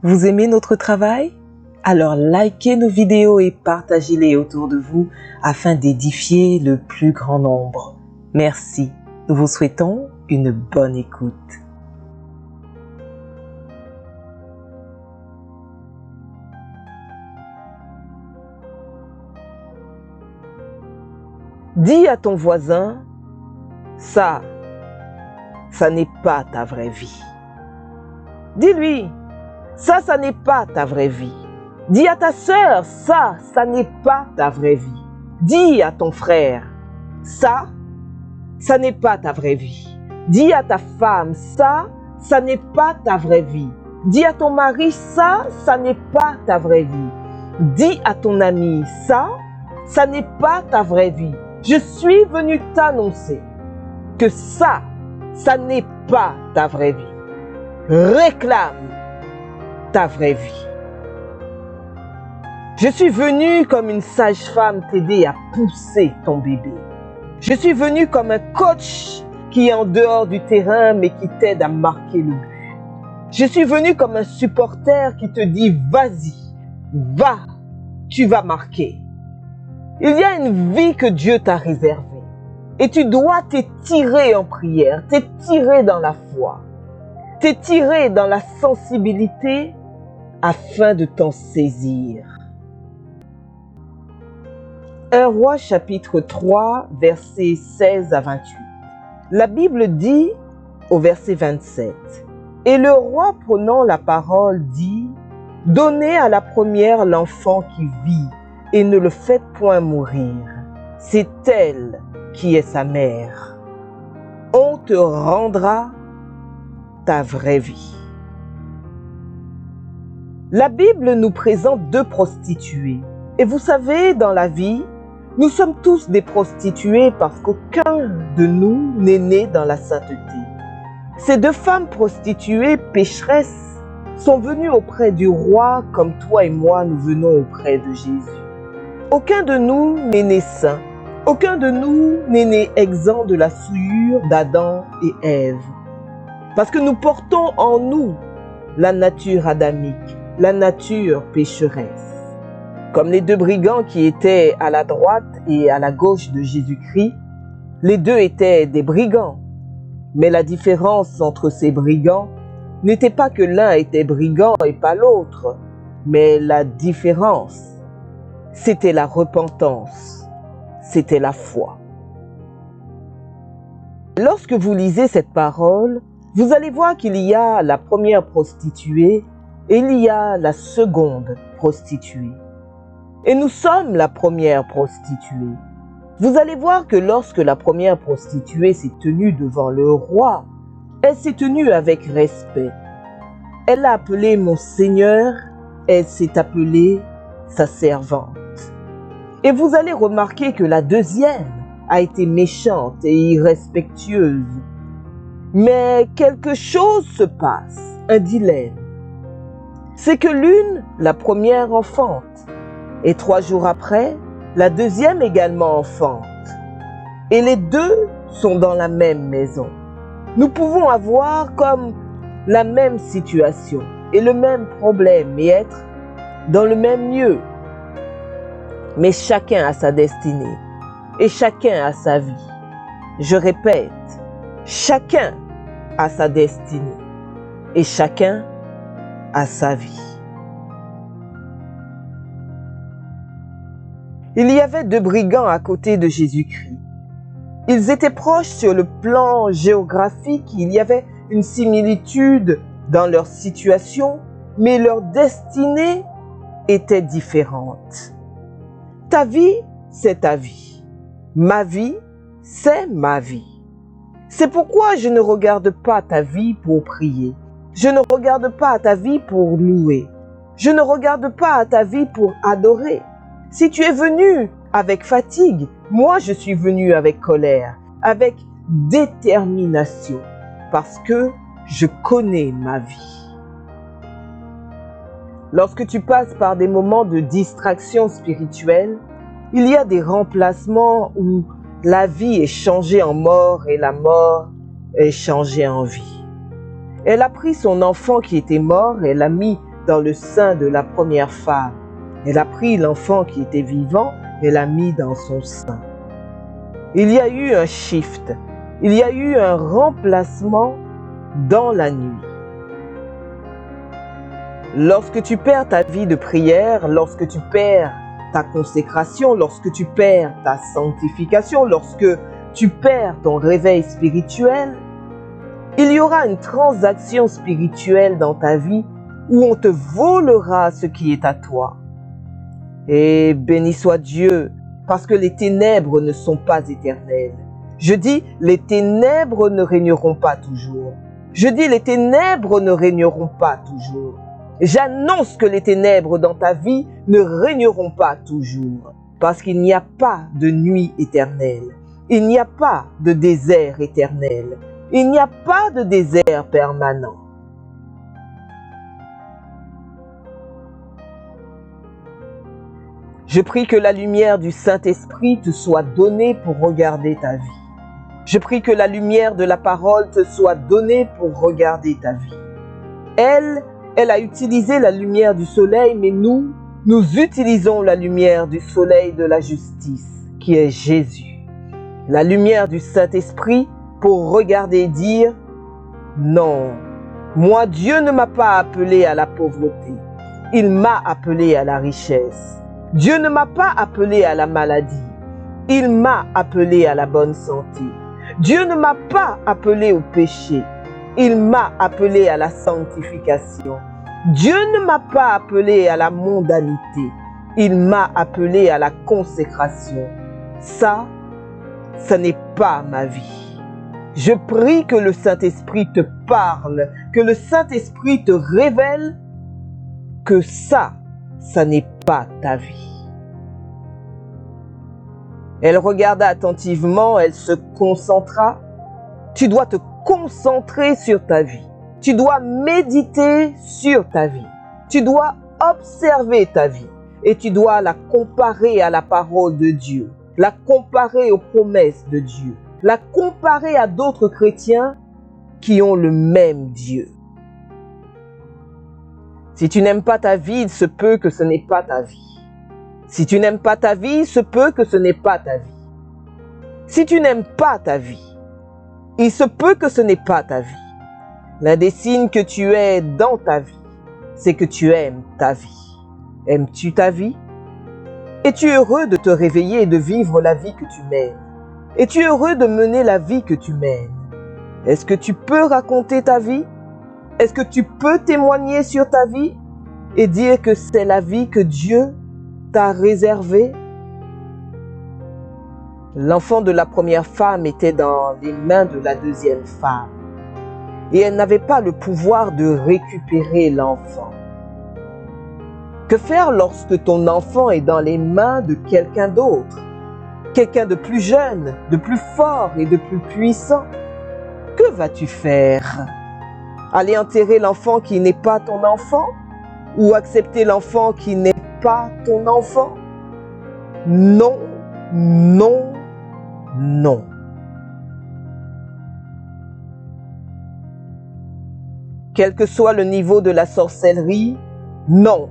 Vous aimez notre travail? Alors likez nos vidéos et partagez-les autour de vous afin d'édifier le plus grand nombre. Merci. Nous vous souhaitons une bonne écoute. Dis à ton voisin, ça n'est pas ta vraie vie. Dis-lui, ça n'est pas ta vraie vie. Dis à ta sœur, ça n'est pas ta vraie vie. Dis à ton frère, ça n'est pas ta vraie vie. Dis à ta femme, ça n'est pas ta vraie vie. Dis à ton mari, ça n'est pas ta vraie vie. Dis à ton ami, ça n'est pas ta vraie vie. Je suis venu t'annoncer que ça n'est pas ta vraie vie. Réclame ta vraie vie. Je suis venu comme une sage-femme t'aider à pousser ton bébé. Je suis venu comme un coach qui est en dehors du terrain mais qui t'aide à marquer le but. Je suis venu comme un supporter qui te dit vas-y, va, tu vas marquer. Il y a une vie que Dieu t'a réservée et tu dois t'étirer en prière, t'étirer dans la foi, t'étirer dans la sensibilité afin de t'en saisir. 1 Roi chapitre 3, versets 16 à 28. La Bible dit au verset 27, « Et le roi prenant la parole dit, « Donnez à la première l'enfant qui vit, et ne le faites point mourir. C'est elle qui est sa mère. On te rendra ta vraie vie. » La Bible nous présente deux prostituées. Et vous savez, dans la vie, nous sommes tous des prostituées parce qu'aucun de nous n'est né dans la sainteté. Ces deux femmes prostituées pécheresses sont venues auprès du roi comme toi et moi nous venons auprès de Jésus. Aucun de nous n'est né saint. Aucun de nous n'est né exempt de la souillure d'Adam et Ève. Parce que nous portons en nous la nature adamique, la nature pécheresse. Comme les deux brigands qui étaient à la droite et à la gauche de Jésus-Christ, les deux étaient des brigands. Mais la différence entre ces brigands n'était pas que l'un était brigand et pas l'autre, mais la différence, c'était la repentance, c'était la foi. Lorsque vous lisez cette parole, vous allez voir qu'il y a la première prostituée et il y a la seconde prostituée. Et nous sommes la première prostituée. Vous allez voir que lorsque la première prostituée s'est tenue devant le roi, elle s'est tenue avec respect. Elle a appelé mon Seigneur, elle s'est appelée sa servante. Et vous allez remarquer que la deuxième a été méchante et irrespectueuse. Mais quelque chose se passe, un dilemme. C'est que l'une, la première enfante, et 3 jours après, la deuxième également enfante. Et les deux sont dans la même maison. Nous pouvons avoir comme la même situation et le même problème et être dans le même lieu. Mais chacun a sa destinée et chacun a sa vie. Je répète, chacun a sa destinée et chacun a sa vie. Il y avait deux brigands à côté de Jésus-Christ. Ils étaient proches sur le plan géographique, il y avait une similitude dans leur situation, mais leur destinée était différente. Ta vie, c'est ta vie. Ma vie, c'est ma vie. C'est pourquoi je ne regarde pas ta vie pour prier. Je ne regarde pas à ta vie pour louer. Je ne regarde pas à ta vie pour adorer. Si tu es venu avec fatigue, moi je suis venu avec colère, avec détermination, parce que je connais ma vie. Lorsque tu passes par des moments de distraction spirituelle, il y a des remplacements où la vie est changée en mort et la mort est changée en vie. Elle a pris son enfant qui était mort et l'a mis dans le sein de la première femme. Elle a pris l'enfant qui était vivant et l'a mis dans son sein. Il y a eu un shift, il y a eu un remplacement dans la nuit. Lorsque tu perds ta vie de prière, lorsque tu perds ta consécration, lorsque tu perds ta sanctification, lorsque tu perds ton réveil spirituel, il y aura une transaction spirituelle dans ta vie où on te volera ce qui est à toi. Et béni soit Dieu, parce que les ténèbres ne sont pas éternelles. Je dis, les ténèbres ne régneront pas toujours. Je dis, les ténèbres ne régneront pas toujours. J'annonce que les ténèbres dans ta vie ne régneront pas toujours, parce qu'il n'y a pas de nuit éternelle. Il n'y a pas de désert éternel. Il n'y a pas de désert permanent. Je prie que la lumière du Saint-Esprit te soit donnée pour regarder ta vie. Je prie que la lumière de la parole te soit donnée pour regarder ta vie. Elle a utilisé la lumière du soleil, mais nous utilisons la lumière du soleil de la justice, qui est Jésus. La lumière du Saint-Esprit pour regarder et dire « Non, moi Dieu ne m'a pas appelé à la pauvreté, il m'a appelé à la richesse. Dieu ne m'a pas appelé à la maladie, il m'a appelé à la bonne santé. Dieu ne m'a pas appelé au péché, il m'a appelé à la sanctification. Dieu ne m'a pas appelé à la mondanité, il m'a appelé à la consécration. Ça n'est pas ma vie. Je prie que le Saint-Esprit te parle, que le Saint-Esprit te révèle que ça n'est pas ta vie. Elle regarda attentivement, elle se concentra. Tu dois te concentrer sur ta vie. Tu dois méditer sur ta vie. Tu dois observer ta vie. Et tu dois la comparer à la parole de Dieu. La comparer aux promesses de Dieu. La comparer à d'autres chrétiens qui ont le même Dieu. Si tu n'aimes pas ta vie, il se peut que ce n'est pas ta vie. Si tu n'aimes pas ta vie, il se peut que ce n'est pas ta vie. Si tu n'aimes pas ta vie, il se peut que ce n'est pas ta vie. L'un des signes que tu es dans ta vie, c'est que tu aimes ta vie. Aimes-tu ta vie? Es-tu heureux de te réveiller et de vivre la vie que tu mènes? Es-tu heureux de mener la vie que tu mènes? Est-ce que tu peux raconter ta vie? Est-ce que tu peux témoigner sur ta vie et dire que c'est la vie que Dieu t'a réservée? L'enfant de la première femme était dans les mains de la deuxième femme et elle n'avait pas le pouvoir de récupérer l'enfant. Que faire lorsque ton enfant est dans les mains de quelqu'un d'autre? Quelqu'un de plus jeune, de plus fort et de plus puissant? Que vas-tu faire? Aller enterrer l'enfant qui n'est pas ton enfant? Ou accepter l'enfant qui n'est pas ton enfant? Non, non, non. Quel que soit le niveau de la sorcellerie, non.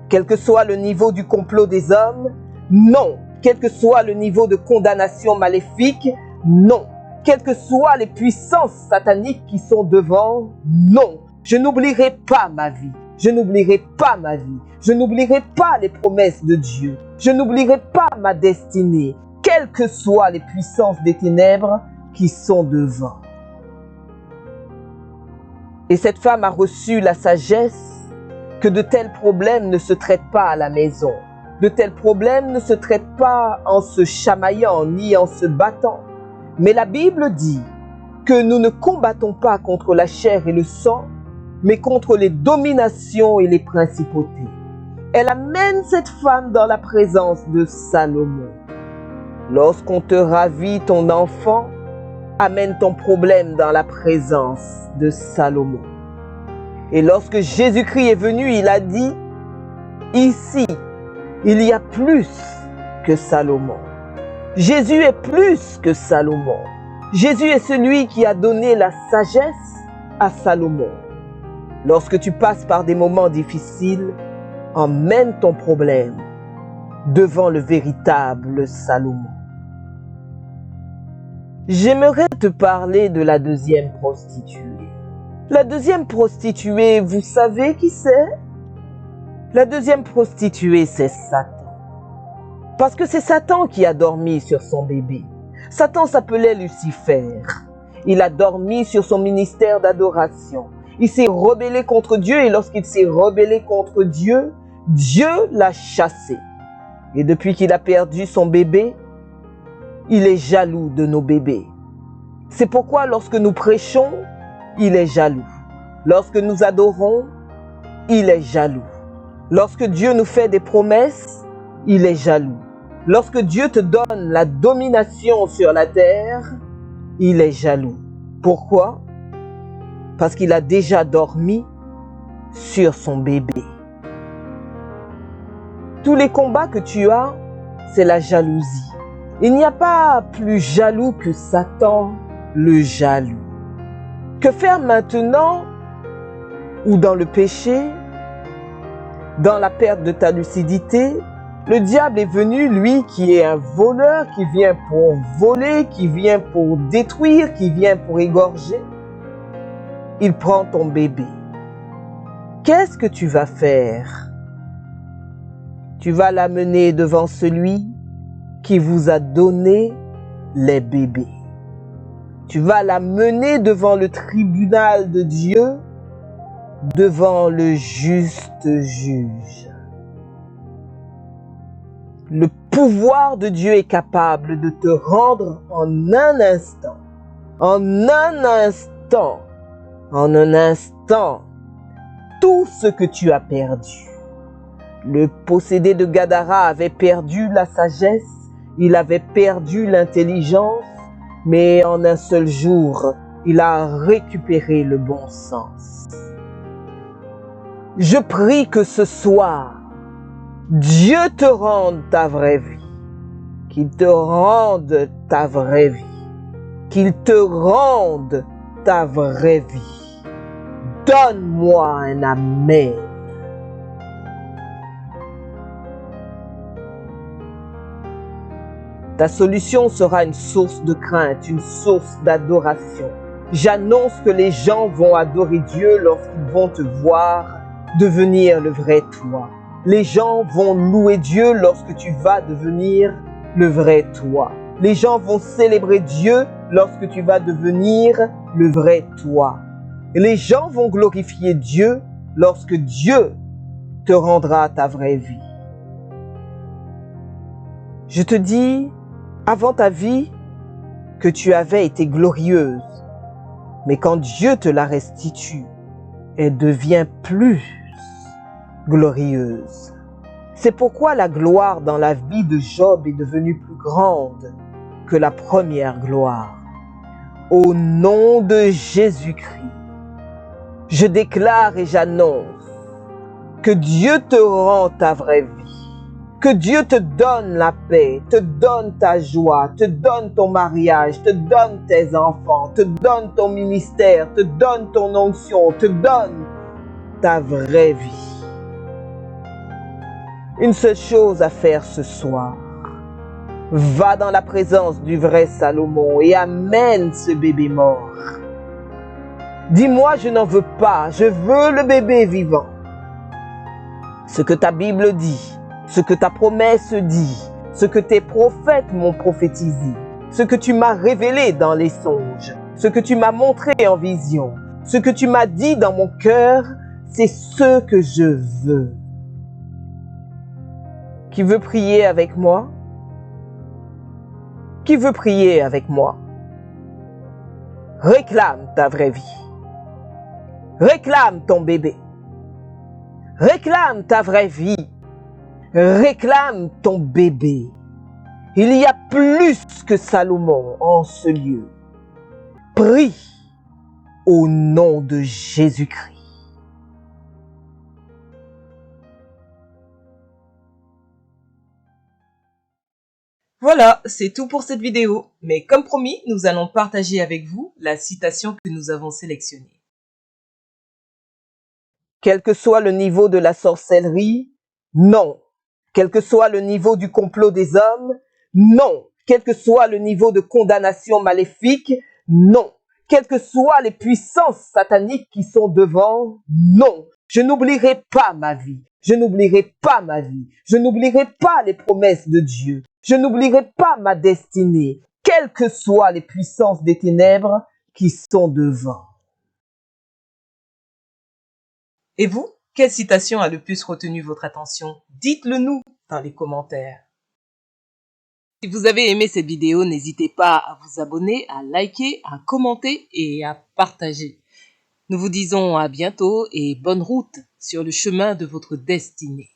Quel que soit le niveau du complot des hommes, non. Quel que soit le niveau de condamnation maléfique, non. Quelles que soient les puissances sataniques qui sont devant, non. Je n'oublierai pas ma vie. Je n'oublierai pas ma vie. Je n'oublierai pas les promesses de Dieu. Je n'oublierai pas ma destinée, quelles que soient les puissances des ténèbres qui sont devant. Et cette femme a reçu la sagesse que de tels problèmes ne se traitent pas à la maison. De tels problèmes ne se traitent pas en se chamaillant ni en se battant. Mais la Bible dit que nous ne combattons pas contre la chair et le sang, mais contre les dominations et les principautés. Elle amène cette femme dans la présence de Salomon. Lorsqu'on te ravit ton enfant, amène ton problème dans la présence de Salomon. Et lorsque Jésus-Christ est venu, il a dit, ici, il y a plus que Salomon. Jésus est plus que Salomon. Jésus est celui qui a donné la sagesse à Salomon. Lorsque tu passes par des moments difficiles, emmène ton problème devant le véritable Salomon. J'aimerais te parler de la deuxième prostituée. La deuxième prostituée, vous savez qui c'est? La deuxième prostituée, c'est Satan. Parce que c'est Satan qui a dormi sur son bébé. Satan s'appelait Lucifer. Il a dormi sur son ministère d'adoration. Il s'est rebellé contre Dieu et lorsqu'il s'est rebellé contre Dieu, Dieu l'a chassé. Et depuis qu'il a perdu son bébé, il est jaloux de nos bébés. C'est pourquoi lorsque nous prêchons, il est jaloux. Lorsque nous adorons, il est jaloux. Lorsque Dieu nous fait des promesses, il est jaloux. Lorsque Dieu te donne la domination sur la terre, il est jaloux. Pourquoi? Parce qu'il a déjà dormi sur son bébé. Tous les combats que tu as, c'est la jalousie. Il n'y a pas plus jaloux que Satan, le jaloux. Que faire maintenant ou dans le péché, dans la perte de ta lucidité? Le diable est venu, lui qui est un voleur, qui vient pour voler, qui vient pour détruire, qui vient pour égorger. Il prend ton bébé. Qu'est-ce que tu vas faire? Tu vas l'amener devant celui qui vous a donné les bébés. Tu vas l'amener devant le tribunal de Dieu, devant le juste juge. Le pouvoir de Dieu est capable de te rendre en un instant, tout ce que tu as perdu. Le possédé de Gadara avait perdu la sagesse, il avait perdu l'intelligence, mais en un seul jour, il a récupéré le bon sens. Je prie que ce soir, Dieu te rende ta vraie vie, qu'il te rende ta vraie vie, qu'il te rende ta vraie vie. Donne-moi un amen. Ta solution sera une source de crainte, une source d'adoration. J'annonce que les gens vont adorer Dieu lorsqu'ils vont te voir devenir le vrai toi. Les gens vont louer Dieu lorsque tu vas devenir le vrai toi. Les gens vont célébrer Dieu lorsque tu vas devenir le vrai toi. Et les gens vont glorifier Dieu lorsque Dieu te rendra ta vraie vie. Je te dis, avant ta vie, que tu avais été glorieuse, mais quand Dieu te la restitue, elle devient plus glorieuse. C'est pourquoi la gloire dans la vie de Job est devenue plus grande que la première gloire. Au nom de Jésus-Christ, je déclare et j'annonce que Dieu te rend ta vraie vie, que Dieu te donne la paix, te donne ta joie, te donne ton mariage, te donne tes enfants, te donne ton ministère, te donne ton onction, te donne ta vraie vie. Une seule chose à faire ce soir. Va dans la présence du vrai Salomon et amène ce bébé mort. Dis-moi, je n'en veux pas, je veux le bébé vivant. Ce que ta Bible dit, ce que ta promesse dit, ce que tes prophètes m'ont prophétisé, ce que tu m'as révélé dans les songes, ce que tu m'as montré en vision, ce que tu m'as dit dans mon cœur, c'est ce que je veux. Qui veut prier avec moi? Qui veut prier avec moi? Réclame ta vraie vie. Réclame ton bébé. Réclame ta vraie vie. Réclame ton bébé. Il y a plus que Salomon en ce lieu. Prie au nom de Jésus-Christ. Voilà, c'est tout pour cette vidéo. Mais comme promis, nous allons partager avec vous la citation que nous avons sélectionnée. Quel que soit le niveau de la sorcellerie, non. Quel que soit le niveau du complot des hommes, non. Quel que soit le niveau de condamnation maléfique, non. Quelles que soient les puissances sataniques qui sont devant, non. Je n'oublierai pas ma vie. Je n'oublierai pas ma vie. Je n'oublierai pas les promesses de Dieu. Je n'oublierai pas ma destinée, quelles que soient les puissances des ténèbres qui sont devant. Et vous, quelle citation a le plus retenu votre attention? Dites-le nous dans les commentaires. Si vous avez aimé cette vidéo, n'hésitez pas à vous abonner, à liker, à commenter et à partager. Nous vous disons à bientôt et bonne route sur le chemin de votre destinée.